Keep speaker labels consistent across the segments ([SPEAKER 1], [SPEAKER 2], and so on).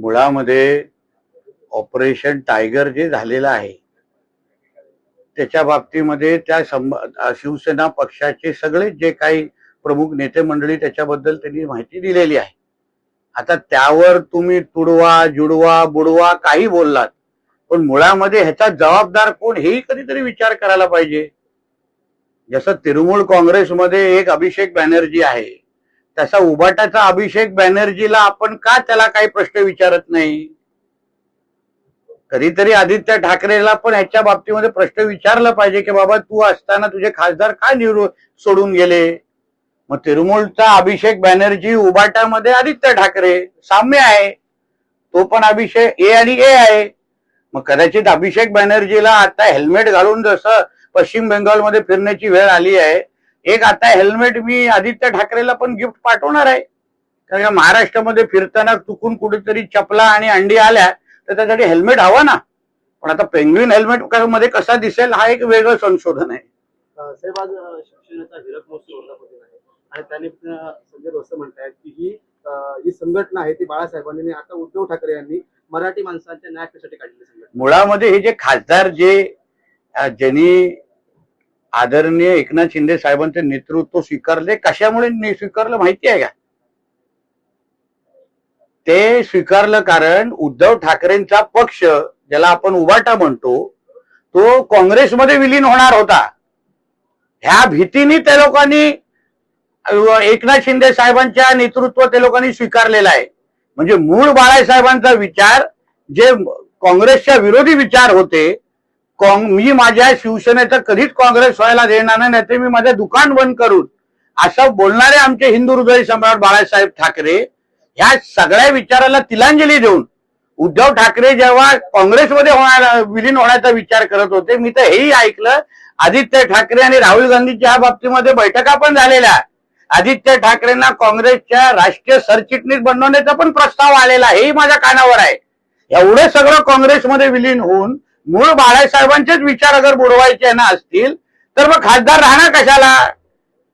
[SPEAKER 1] मुळामध्ये operation tiger जे झालेलं आहे त्याच्या बाबतीमध्ये त्या शिवसेना पक्षाचे सगळे जे काही प्रमुख नेते मंडळी त्याच्याबद्दल त्यांनी माहिती दिलेली आहे. आता त्यावर तुम्ही तुडवा जुडवा बुडवा काही बोललात, पण मुळामध्ये ह्याचा जबाबदार कोण हेही कधीतरी विचार करायला पाहिजे. जसं तृणमूल काँग्रेसमध्ये एक अभिषेक बॅनर्जी आहे, तसा उबाटाचा अभिषेक बॅनर्जीला आपण का त्याला काही प्रश्न विचारत नाही? कधीतरी आदित्य ठाकरेला पण ह्याच्या बाबतीमध्ये प्रश्न विचारला पाहिजे की बाबा तू असताना तुझे खासदार काय सोडून गेले. मग तृणमूलचा अभिषेक बॅनर्जी, उबाटामध्ये आदित्य ठाकरे, साम्य आहे. तो पण अभिषेक ए आणि ए आहे. मग कदाचित अभिषेक बॅनर्जीला आता हेल्मेट घालून जसं पश्चिम बंगालमध्ये फिरण्याची वेळ आली आहे, एक आता हेल्मेट मी आदित्य ठाकरेला पण गिफ्ट पाठवणार आहे. कारण का महाराष्ट्रामध्ये फिरताना चुकून कुठेतरी चपला आणि अंडी आल्या तर त्यासाठी हेल्मेट हवं ना. पण आता पेंग्विन हेल्मेट मध्ये कसा दिसेल हा एक वेगळं संशोधन आहे.
[SPEAKER 2] साहेब, आज शिवसेनेचा हिरक महोत्सव आहे आणि त्यांनी संजय रोस्त म्हणतायत की ही संघटना आहे ती बाळासाहेबांनी आता उद्धव ठाकरे यांनी मराठी माणसांच्या न्यायासाठी काढलेली संघटना.
[SPEAKER 1] मुळामध्ये हे जे खासदार ज्यांनी आदरणीय एकनाथ शिंदे साहेबांचे नेतृत्व स्वीकारले, कशामुळे स्वीकारलं माहिती आहे का? ते स्वीकारलं कारण उद्धव ठाकरेंचा पक्ष, ज्याला आपण उबाटा म्हणतो, तो काँग्रेसमध्ये विलीन होणार होता. ह्या भीतीने त्या लोकांनी एकनाथ शिंदे साहेबांच्या नेतृत्व त्या लोकांनी स्वीकारलेला आहे. म्हणजे मूळ बाळासाहेबांचा विचार जे काँग्रेसच्या विरोधी विचार होते, मी माझ्या शिवसेनेचं कधीच काँग्रेस व्हायला देणार नाही, नाहीतर मी माझं दुकान बंद करून, असं बोलणारे आमचे हिंदू हृदय सम्राट बाळासाहेब ठाकरे ह्या सगळ्या विचाराला तिलांजली देऊन उद्धव ठाकरे जेव्हा काँग्रेसमध्ये विलीन होण्याचा विचार करत होते, मी तर हेही ऐकलं आदित्य ठाकरे आणि राहुल गांधीच्या ह्या बाबतीमध्ये बैठका पण झालेल्या. आदित्य ठाकरेंना काँग्रेसच्या राष्ट्रीय सरचिटणीस बनवण्याचा पण प्रस्ताव आलेला, हेही माझ्या कानावर आहे. एवढं सगळं काँग्रेसमध्ये विलीन होऊन मूळ बाळासाहेबांचेच विचार अगर बुडवायचे ना असतील तर मग खासदार राहणार कशाला?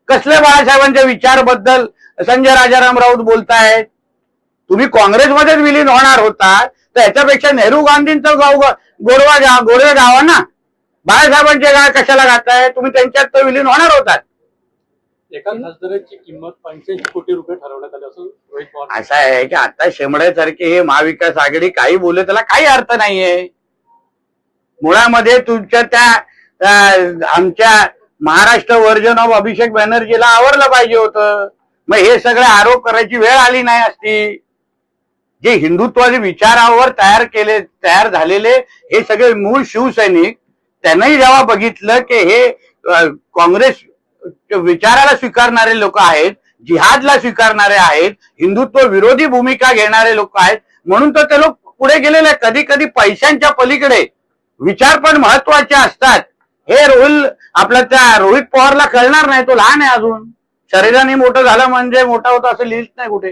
[SPEAKER 1] कसले बाळासाहेबांच्या विचारबद्दल संजय राजाराम राऊत बोलतायत? तुम्ही काँग्रेसमध्येच विलीन होणार होता तर याच्यापेक्षा नेहरू गांधींचं गोडवे गावा ना. बाळासाहेबांचे गाव कशाला घाताय तुम्ही? त्यांच्यात तर विलीन होणार होतात.
[SPEAKER 2] एका खासदाराची किंमत 85 कोटी रुपये ठरवण्यात आली असं रोहित पवार.
[SPEAKER 1] असं आहे की आता शेमड्यासारखे हे महाविकास आघाडी काही बोलले त्याला काही अर्थ नाहीये. मुळामध्ये तुमच्या त्या आमच्या महाराष्ट्र व्हर्जन ऑफ अभिषेक बॅनर्जीला आवरलं पाहिजे होतं. मग हे सगळे आरोप करायची वेळ आली नाही असती. जे हिंदुत्वाचे विचारावर तयार झालेले हे सगळे मूळ शिवसैनिक, त्यांनाही जेव्हा बघितलं की हे काँग्रेस विचाराला स्वीकारणारे लोक आहेत, जिहादला स्वीकारणारे आहेत, हिंदुत्व विरोधी भूमिका घेणारे लोक आहेत, म्हणून तर ते लोक पुढे गेलेले. कधी कधी पैशांच्या पलीकडे विचार पण महत्वाचे असतात. हे रोहित पवारला कळणार नाही, तो लहान आहे अजून. शरीराने मोठं झालं म्हणजे मोठा होता असं लिहित नाही कुठे.